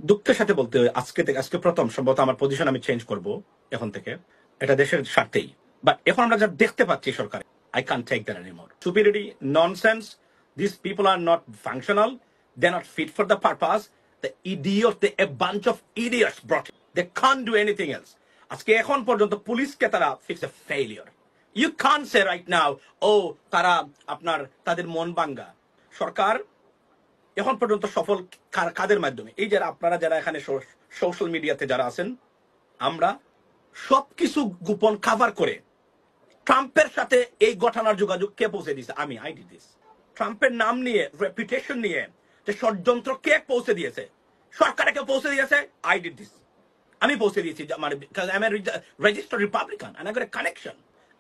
দুঃখের সাথে বলতে হয়, আজকে প্রথম সম্ভবত আমার পজিশন আমি চেঞ্জ করব এখন থেকে। এটা দেশের স্বার্থেই, বাট এখন আমরা যা দেখতে পাচ্ছি সরকার, I can take that anymore. Superiority nonsense, this people are not functional, they are not fit for the purpose. The idiots, a bunch of idiots brought, they can't do anything else. আজকে এখন পর্যন্ত পুলিশকে তারা it's a failure. You can't say right now ও তারা আপনার তাদের মন ভাঙ্গা। সরকার এখন পর্যন্ত সফল কাদের মাধ্যমে? এই যারা আপনারা যারা এখানে সোশ্যাল মিডিয়াতে যারা আছেন, আমরা সবকিছু গোপন কাভার করে ট্রাম্পের সাথে এই ঘটনার যোগাযোগ কে পৌঁছে দিয়েছে? আমি, আই ডিড দিস। ট্রাম্পের নাম নিয়ে, রেপুটেশন নিয়ে যে ষড়যন্ত্র কে পৌঁছে দিয়েছে? সরকারে কে পৌঁছে দিয়েছে? I did this. আমি পৌঁছে দিয়েছি, মানে রেজিস্টার্ড রিপাবলিকান, কানেকশন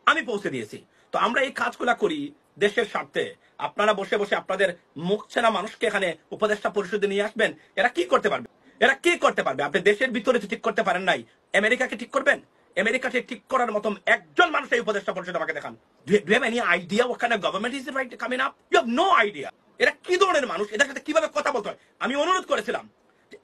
আমি পৌঁছে দিয়েছি। তো আমরা এই কাজগুলা করি দেশের স্বার্থে। আপনারা বসে বসে আপনাদের মুখ চেনা মানুষকে এখানে উপদেষ্টা পরিষদে নিয়ে আসবেন, এরা কি করতে পারবে? এরা কি করতে পারবে? আপনি দেশের ভিতরে ঠিক করতে পারেন নাই, আমেরিকাকে ঠিক করবেন? আমেরিকাকে ঠিক করার মতো একজন মানুষ এই উপদেষ্টা পরিষদ আমাকে দেখান। Do you have any idea what kind of government is right coming up? You have no idea. এরা কি ধরনের মানুষ, এদের সাথে কিভাবে কথা বলতে হয়? আমি অনুরোধ করেছিলাম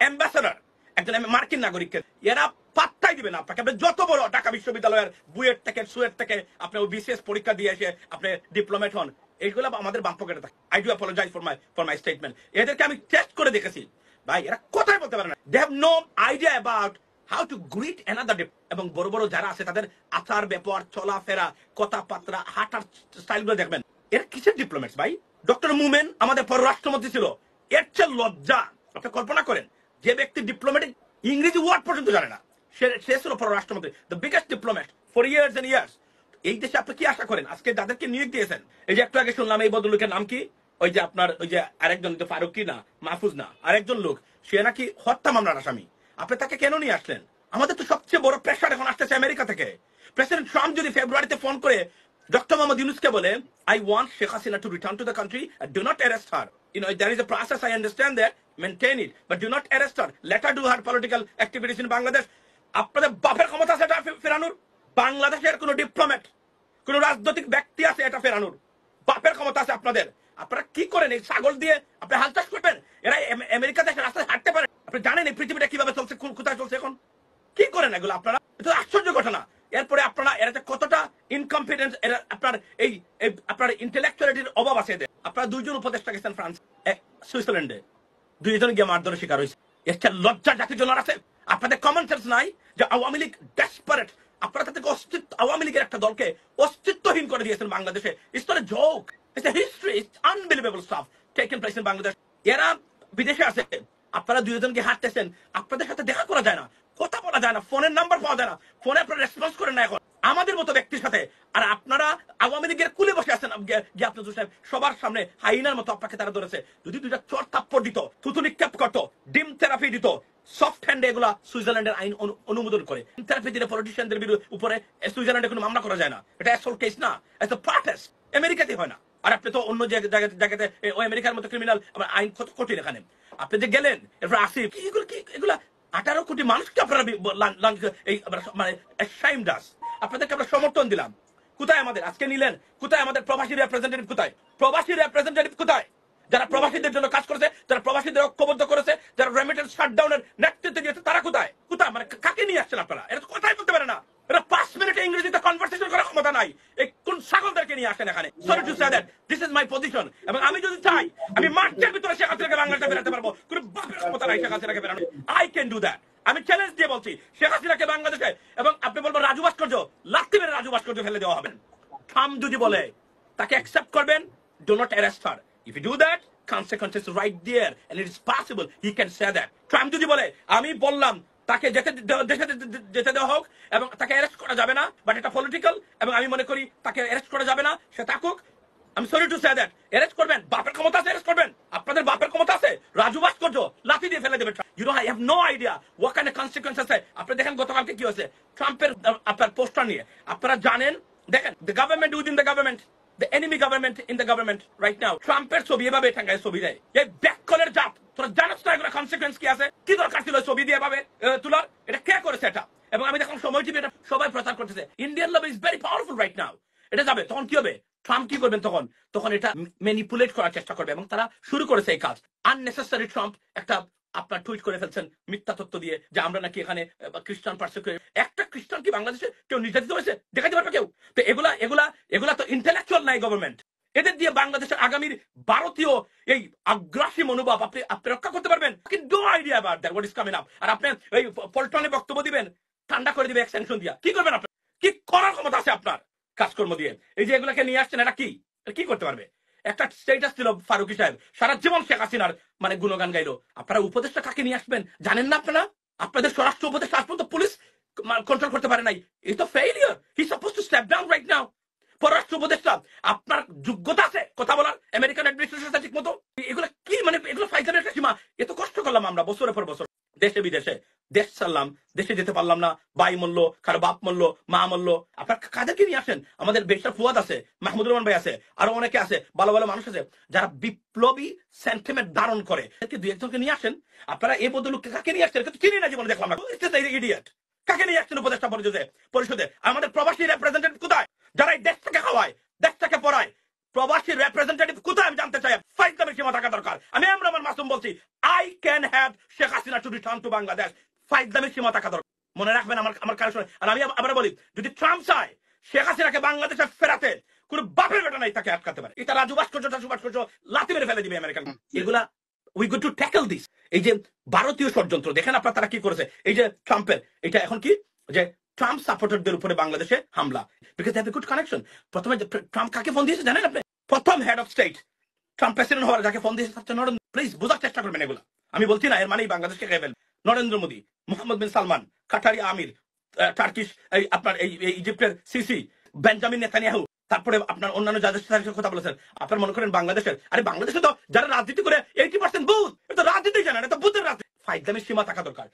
অ্যাম্বাসেডর, একজন মার্কিন নাগরিককে, এরা পাত্তাই দিবে না আপনাকে। আপনি যত বড় ঢাকা বিশ্ববিদ্যালয়ের বুয়েট থেকে সুয়েট থেকে আপনি বিসিএস পরীক্ষা দিয়ে এসে আপনি ডিপ্লোমেট হন, এইগুলো আমাদের বাম পকেটে থাকে। I do apologize for my statement. এদেরকে আমি টেস্ট করে দেখেছি ভাই, এরা কথাই বলতে পারে না। They have no idea about how to greet another day. এবং বড় বড় যারা আছে তাদের আচার ব্যবহার, চলাফেরা, কথাবার্তা, হাঁটার স্টাইলগুলো দেখবেন। এরা কিসের ডিপ্লোমেটস ভাই? ডক্টর মুমেন আমাদের পররাষ্ট্রমন্ত্রী ছিল, এর চেয়ে লজ্জা আপনি কল্পনা করেন? যে ব্যক্তি ডিপ্লোমেটিক ইংরেজি ওয়ার্ড পর্যন্ত জানে না, সে ছিল পররাষ্ট্রমন্ত্রী, the biggest diplomat for years and years. এই দেশে আপনি কি আশা করেন? আজকে যাদেরকে নিয়োগ দিয়েছেন, এই যে একটু আগে শুনলাম এই ভদ্রলোকের নাম কি, ওই যে আপনার ওই যে আরেকজন ফারুকি না, মাহফুজ না, আরেকজন লোক, সে নাকি হত্যা মামলার আসামি। আপনি তাকে কেন নিয়ে আসলেন? আমাদের তো সবচেয়ে বড় প্রেশার এখন আসতেছে আমেরিকা থেকে। প্রেসিডেন্ট ট্রাম্প যদি ফেব্রুয়ারিতে ফোন করে ডক্টর মোহাম্মদ ইউনূসকে বলে, I want Sheikh Hasina to return to the country and do not arrest her. You know, there is a process, I understand that, maintain it, but do not arrest her. Let her do her political activities in Bangladesh. আপনাদের বাপের ক্ষমতা আছে এটা ফেরানোর? বাংলাদেশের কোন diplomat, কোন রাজনৈতিক ব্যক্তি আছে এটা ফেরানোর? বাপের ক্ষমতা আছে আপনাদের? আপনারা কি করেন? এই ছাগল দিয়ে আপনি হাল চাষ করবেন? এরা আমেরিকা দেশে রাস্তায় হাঁটতে পারে? আপনি জানেন এই পৃথিবীটা কিভাবে চলছে, কোথায় চলছে এখন? কি করেন এগুলো আপনারা? এটা আশ্চর্য ঘটনা। এরপরে আপনারা এরা কতটা ইনকম্পিটেন্স, এরা আপনার এই আপনার ইন্টেলেকচুয়ালিটির অভাব আছে এদের। আপনারা দুইজন উপদেষ্টা গেছেন ফ্রান্স, সুইজারল্যান্ডে, দুইজন গিয়ে মারধরের শিকার হয়েছে। একটা লজ্জা জাতির জন্য আছে? আপনাদের কমন সেন্স নাই যে আওয়ামী লীগ ডেসপারেট? আপনারা তাদেরকে আওয়ামী লীগের একটা দলকে অস্তিত্বহীন করে দিয়েছেন বাংলাদেশে। It's not a joke, it's a history, it's unbelievable staff taken place in Bangladesh. এরা বিদেশে আছে, আপনারা দুইজনকে হাঁটতেছেন, আপনাদের সাথে দেখা করা যায় না, কথা বলা যায় না, ফোনের নাম্বার পাওয়া যায় না, ফোনে আপনারা রেসপন্স করেন না এখন আমাদের মতো ব্যক্তির সাথে। আর আপনারা আওয়ামী লীগের কুলে বসে আছেন, সাহেব সবার সামনে হাইনার মতো আপনাকে তারা ধরেছে। যদি দুইটা চর থাপ্পড় দিত, থুতু নিক্ষেপ করতো, ডিম থেরাপি দিত, সফট হ্যান্ডে এগুলা সুইজারল্যান্ডের আইন অনুমোদন করে। থেরাপি দিলে পলিটিশিয়ানদের উপরে সুইজারল্যান্ডে কোনো মামলা করা যায় না, এটা অ্যাসল্ট কেস না, এটা প্রটেস্ট। আমেরিকাতে হয় না। আর আপনি তো অন্য জায়গাতে ওই আমেরিকার মতো ক্রিমিনাল আইন কত কঠিন এখানে। আপনি যে গেলেন, এরপর আসিফ, এগুলা 18 কোটি মানুষকে আপনারা মানে আপনাদেরকে আমরা সমর্থন দিলাম। কোথায় আমাদের আজকে নিলেন? কোথায় আমাদের প্রবাসী রিপ্রেজেন্টেটিভ? কোথায় প্রবাসী রিপ্রেজেন্টেটিভ? কোথায় যারা প্রবাসীদের জন্য কাজ করেছে, যারা প্রবাসীদের ঐক্যবদ্ধ করেছে, যারা রেমিটেন্স শাটডাউনের নেতৃত্ব দিয়েছে, তারা কোথায়? মানে কাকে নিয়ে আসছেন আপনারা? এরা তো কথাই বলতে পারে না, এরা 5 মিনিটে ইংরেজিতে কনভারসেশন করার ক্ষমতা নাই। এই কোন ছাগলদেরকে নিয়ে আসেন এখানে? Sorry to say that, this is my position. এবং আমি যদি চাই, আমি মার্চের ভিতরে শেখ হাসিনাকে বাংলাদেশে বেরাতে পারবো। কোন বাপের ক্ষমতা নাই শেখ হাসিনাকে বেরানো। I can do that. আমি চ্যালেঞ্জ দিয়ে বলছি, শেখ হাসিনাকে বাংলাদেশে, এবং আপনি বলবেন রাজু ভাস্কর্য, লাত্তি মেরে রাজু ভাস্কর্য ফেলে দেওয়া হবে। ট্রাম্প যদি বলে তাকে অ্যাকসেপ্ট করবেন, do not arrest her. If you do that, consequences right there, and it is possible he can say that. Trump যদি বলে আমি বললাম তাকে যেতে দেওয়া হোক এবং তাকে অ্যারেস্ট করা যাবে না, বাট এটা পলিটিক্যাল এবং আমি মনে করি তাকে অ্যারেস্ট করা যাবে না, সে থাকুক, আমি sorry to say that. Arrest করবেন, বাপের ক্ষমতা আছে অ্যারেস্ট করবেন, আপনাদের বাপের ক্ষমতা আছে। রাজু ভাস্কর্য লাঠি দিয়ে ফেলে দেবে। You know, I have no idea what kind of consequence আছে। আপনি দেখেন গতকালকে কি হয়েছে ট্রাম্পের আপনার পোস্টার নিয়ে, আপনারা জানেন। দেখেন, the government within the government, the enemy government in the government right now, ট্রাম্পের ছবি এভাবে ঠাঙ্গায় ছবি দেয়। এই ব্যাককলের জাত, তোরা জানোস না এগুলো কনসিকুয়েন্স কি আছে? কি দরকার ছিল ছবি দিয়ে এভাবে তোলার? এটা কে করেছে এটা? এবং আমি দেখলাম সময় টিভি এটা সবাই প্রচার করতেছে। Indian lobby is very powerful right now. এটা যাবে, তখন কি হবে? ট্রাম্প কি করবেন তখন এটা ম্যানিপুলেট করার চেষ্টা করবে এবং তারা শুরু করেছে এই কাজ। আননেসেসারি ট্রাম্প একটা আপনার টুইট করে ফেলছেন মিথ্যা তথ্য দিয়ে যে আমরা নাকি এখানে খ্রিস্টান পার্সিকিউট। একটা খ্রিস্টান কি বাংলাদেশে কেউ নির্যাতিত হয়েছে দেখাতে পারবে কেউ? তো এগুলা এগুলা এগুলা তো ইন্টেলেকচুয়াল নাই গভর্নমেন্ট। এদের দিয়ে বাংলাদেশের আগামীর ভারতীয় এই আগ্রাসী মনোভাব আপনি আপনি রক্ষা করতে পারবেন? No idea about that what is coming up. আর আপনি এই পল্টনে বক্তব্য দিবেন, ঠান্ডা করে দিবে এক্সটেনশন দিয়া। কি করবেন আপনি? কি করার ক্ষমতা আছে আপনার কাজকর্ম দিয়ে? এই যে এগুলাকে নিয়ে আসছেন, এটা কি কি করতে পারবে? একটা স্টেটাস ছিল ফারুকি সাহেব, সারা জীবন শেখ হাসিনার মানে গুণগান গাইলো। আপনারা উপদেষ্টা কাকে নিয়ে আসবেন জানেন না? আপনারা আপনাদের স্বরাষ্ট্র উপদেষ্টা আজ পর্যন্ত পুলিশ কন্ট্রোল করতে পারে নাই। Is the failure. He suppose two step down right now. পররাষ্ট্র উপদেষ্টা, আপনার যোগ্যতা আছে কথা বলার আমেরিকান অ্যাডমিনিস্ট্রেশন ঠিক মতো? এগুলো কি মানে এগুলো ফাইজারের একটা সীমা। এত কষ্ট করলাম আমরা বছরের পর বছর, দেশে বিদেশে, দেশ ছাড়লাম, দেশে যেতে পারলাম না, ভাই মরলো, কারো বাপ মরলো, মা মরলো। আপনার কাদেরকে নিয়ে আসেন? আমাদের বেশার ফুয়াদ আছে, মাহমুদুর রহমান ভাই আছে, আরো অনেকে আছে, ভালো ভালো মানুষ আছে যারা বিপ্লবী সেন্টিমেন্ট ধারণ করে। দুই একজনকে নিয়ে আসেন। আপনারা এই বদলুককে কাকে নিয়ে আসছেন? চিনি না জীবনে দেখলাম না। ইডিয়েট। কাকে নিয়ে আসছেন উপদেষ্টা পরিষদে? আমাদের প্রবাসী রেপ্রেজেন্টেটিভ কোথায় যারা এই দেশটাকে খাওয়ায়, দেশটাকে পড়ায়? প্রবাসী রেপ্রেজেন্টেটিভ কোথায় আমি জানতে চাই। ফাইজলামি সীমা থাকা দরকার। আমি রহমান মাসুম বলছি, I can have Sheikh Hasina to return to Bangladesh. ফাইজলামি সীমা থাকা দরকার। মনে রাখবেন আমার কারণ। আর আমি আবার বলি, যদি ট্রাম্প চায় শেখ হাসিনাকে বাংলাদেশে ফেরাতে, কোন বাপের বেটা নাই তাকে আটকাতে পারে। এটা রাজু ভাস্কর্য লাথি মেরে ফেলে দিবে আমেরিকান। এগুলা we go to tackle this. এই যে ভারতীয় ষড়যন্ত্র দেখেন আপনার তারা কি করেছে। এই যে ট্রাম্পের এটা এখন কি যে ট্রাম্প সাপোর্টারদের উপরে বাংলাদেশে হামলা, because they have a good connection. প্রথমে ট্রাম্প কাকে ফোন দিয়েছে জানেন আপনি? প্রথম head of state Trump president হওয়ার যাকে ফোন দিয়েছে হচ্ছে নরেন্দ্র। প্লিজ বোঝার চেষ্টা করবেন এগুলো। আমি বলছি না এর মানেই বাংলাদেশকে খেয়ে ফেলবে। নরেন্দ্র মোদী, মোহাম্মদ বিন সালমান, কাটারি আমির, টার্কিশ আপনার এই ইজিপ্টের সিসি, বেঞ্জামিন নেতানিয়াহু, তারপরে আপনার অন্যান্য যাদের সাথে কথা বলেছেন। আপনার মনে করেন বাংলাদেশের, আরে বাংলাদেশে তো যারা রাজনীতি করে 80% বুথ, এটা রাজনীতি জানেন, এটা বুথের রাজনীতি। ফাইজলামির সীমা থাকা দরকার।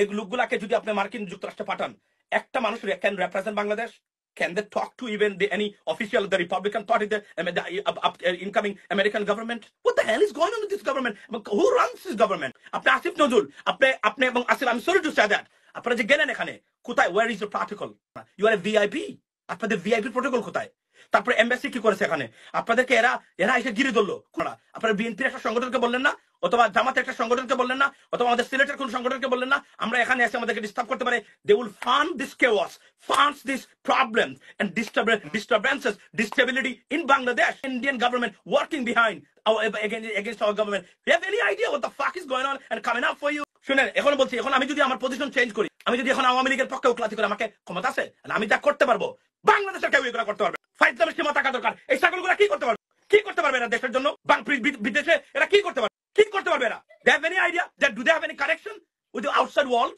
এই লোকগুলাকে যদি আপনি মার্কিন যুক্তরাষ্ট্রে পাঠান, একটা মানুষ can represent Bangladesh? Can they talk to even any official, the Republican Party, the incoming American government? What the hell is going on with this government? Who runs this government? আপনি আসিফ নজরুল, আপনি এবং Asif, I'm sorry to say that, আপনারা যে গেলেন এখানে, কোথায়? where is your protocol? You are a VIP. আপনাদের VIP protocol কোথায়? তারপরে এমবাসি কি করেছে এখানে? আপনাদেরকে এরা এসে গিরে ধরলো। আপনারা বিএনপির একটা সংগঠনকে বললেন না, অথবা জামাতের একটা সংগঠনকে বললেন না, অথবা আমাদের সিলেটের কোন সংগঠনকে বললেন না আমরা এখানে এসে আমাদেরকে ডিস্টার্ব করতে পারে? They will fund this chaos, funds this problem and disturbances, instability in Bangladesh. Indian government working behind against our government. You have any idea what the fuck is going on and coming up for you? শুনেন, এখন বলছি, এখন আমি যদি আমার position change করি, আমি যদি এখন আওয়ামী লীগের পক্ষে উক্লাতি করি, আমাকে ক্ষমতা আছে? আমি যা করতে পারবো বাংলাদেশের কেউ এগুলো করতে পারবে? ফাইজলামের সীমা থাকা দরকার। এই ছাগলগুলা কি করতে পারবে? কি করতে পারবে এরা দেশের জন্য? বিদেশে এরা কি করতে পারবে? কি করতে পারবে এরা? They have any idea? Do they have any connection with the outside world?